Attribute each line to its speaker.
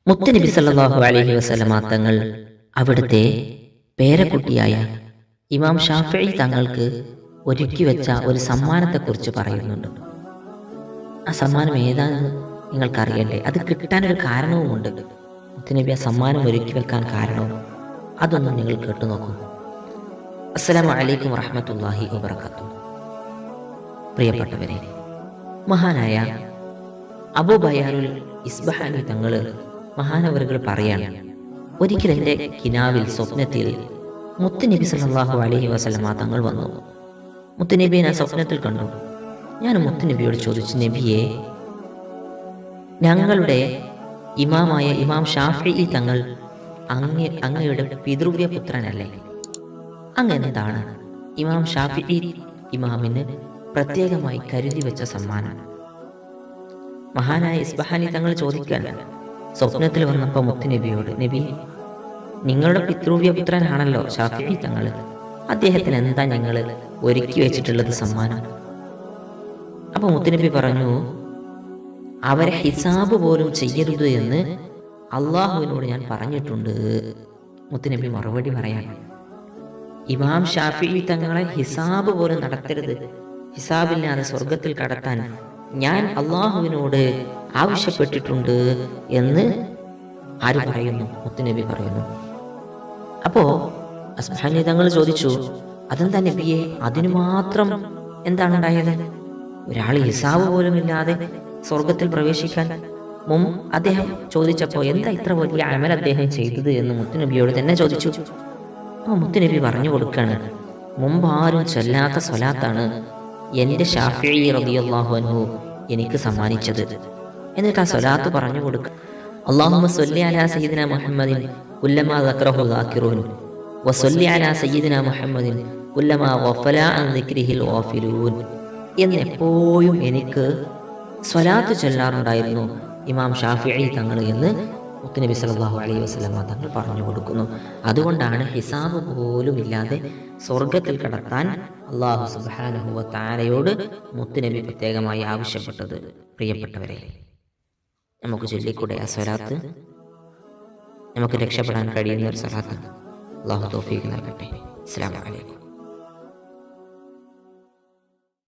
Speaker 1: മുത്തുനബി സല്ലല്ലാഹു അലൈഹി വസല്ലമ തങ്ങൾ അവിടുത്തെ പേരക്കുട്ടിയായ ഇമാം ഷാഫിഈ തങ്ങൾക്ക് ഒരുക്കി വെച്ച ഒരു സമ്മാനത്തെക്കുറിച്ച് പറയുന്നുണ്ട്. ആ സമ്മാനം ഏതാണെന്ന് നിങ്ങൾക്കറിയണ്ടേ? അത് കിട്ടാനൊരു കാരണവുമുണ്ട്. മുത്തുനബി ആ സമ്മാനം ഒരുക്കി വെക്കാൻ കാരണവും അതൊന്നും നിങ്ങൾ കേട്ടു നോക്കൂ. അസ്സലാമു അലൈക്കും വറഹ്മത്തുള്ളാഹി വബറകാതുഹു. പ്രിയപ്പെട്ടവരെ, മഹാനായ അബൂ ബയാനുൽ ഇസ്ബഹാനി തങ്ങൾ മഹാനവറുകൾ പറയാണ്, ഒരിക്കൽ എൻ്റെ കിനാവിൽ സ്വപ്നത്തിൽ മുത്തുനബി സല്ലല്ലാഹു അലൈഹി വസല്ലമ തങ്ങൾ വന്നു. മുത്തുനബിയെ ഞാൻ സ്വപ്നത്തിൽ കണ്ടു. ഞാൻ മുത്തുനബിയോട് ചോദിച്ചു, നബിയെ, ഞങ്ങളുടെ ഇമാമായ ഇമാം ഷാഫിഈ തങ്ങൾ അങ്ങയുടെ പിതൃവ്യ പുത്രനല്ലേ? അങ്ങ് എന്താണ് ഇമാം ഷാഫിഈ ഇമാമിന് പ്രത്യേകമായി കരുതി വെച്ച സമ്മാനം? മഹാനായ ഇസ്ബഹാനി തങ്ങൾ ചോദിക്കാൻ സ്വപ്നത്തിൽ വന്നപ്പോൾ മുത്തുനബിയോട്, നബി, നിങ്ങളുടെ പിതൃവ്യ പുത്രനാണല്ലോ ഷാഫിഈ തങ്ങൾ, അദ്ദേഹത്തിന് എന്താ നിങ്ങൾ ഒരുക്കി വെച്ചിട്ടുള്ളത് സമ്മാനം? അപ്പൊ മുത്തുനബി പറഞ്ഞു, അവരെ ഹിസാബ് പോലും ചെയ്യരുത് എന്ന് അള്ളാഹുവിനോട് ഞാൻ പറഞ്ഞിട്ടുണ്ട്. മുത്തുനബി മറുപടി പറയാൻ, ഇമാം ഷാഫിഈ തങ്ങളെ ഹിസാബ് പോലും നടത്തരുത്, ഹിസാബില്ലാതെ സ്വർഗത്തിൽ കടത്താൻ ഞാൻ അള്ളാഹുവിനോട് ആവശ്യപ്പെട്ടിട്ടുണ്ട് എന്ന് ആര് പറയുന്നു? മുത്തുനബി പറയുന്നു. അപ്പോ ഇസ്ബഹാനി തങ്ങൾ ചോദിച്ചു, അതെന്താ നബിയെ, അതിനു മാത്രം എന്താണ് ഉണ്ടായത്? ഒരാൾ ഹിസാബ് പോലും ഇല്ലാതെ സ്വർഗത്തിൽ പ്രവേശിക്കാൻ അദ്ദേഹം ചോദിച്ചപ്പോ എന്താ ഇത്ര വലിയ അമൽ അദ്ദേഹം ചെയ്തത് എന്ന് മുത്തുനബിയോട് തന്നെ ചോദിച്ചു. അപ്പോൾ മുത്തുനബി പറഞ്ഞു കൊടുക്കാണ്, മുമ്പ് ആരും ചൊല്ലാത്ത സ്വലാത്താണ് എൻ്റെ ഷാഫിഈ റളിയല്ലാഹു അൻഹു എനിക്ക് സമ്മാനിച്ചത്. എന്നിട്ട് ആ സ്വലാത്ത് പറഞ്ഞു കൊടുക്കുക, അല്ലാഹുമ്മ സ്വല്ലി അലാ സയ്യിദിനാ മുഹമ്മദിൻ കുല്ലമാ ദക്കറഹു ദാക്കിറൂൻ വസ്വല്ലി അലാ സയ്യിദിനാ മുഹമ്മദിൻ കുല്ലമാ ഗഫല അൻ ദിക്രിഹിൽ ഗാഫിലൂൻ എന്നെപ്പോഴും എനിക്ക് സ്വലാത്ത് ചൊല്ലാറുണ്ടായിരുന്നു ഇമാം ഷാഫിഈ തങ്ങൾ എന്ന് മുത്തുനബി സല്ലല്ലാഹു അലൈഹി വസല്ലമ തങ്ങൾ പറഞ്ഞു കൊടുക്കുന്നു. അതുകൊണ്ടാണ് ഹിസാബ് പോലും ഇല്ലാതെ സ്വർഗത്തിൽ കടത്താൻ അല്ലാഹു സുബ്ഹാനഹു വ തആലയോട് മുത്തുനബി പ്രത്യേകമായി ആവശ്യപ്പെട്ടത്. പ്രിയപ്പെട്ടവരെ, നമുക്ക് ചൊല്ലിക്കൂടെ ആ സ്വലാത്ത്? നമുക്ക് രക്ഷപ്പെടാൻ കഴിയുന്ന ഒരു സ്വലാത്താണ്. അല്ലാഹു തൗഫീഖ് നൽകട്ടെ. അസ്സലാമു അലൈക്കും.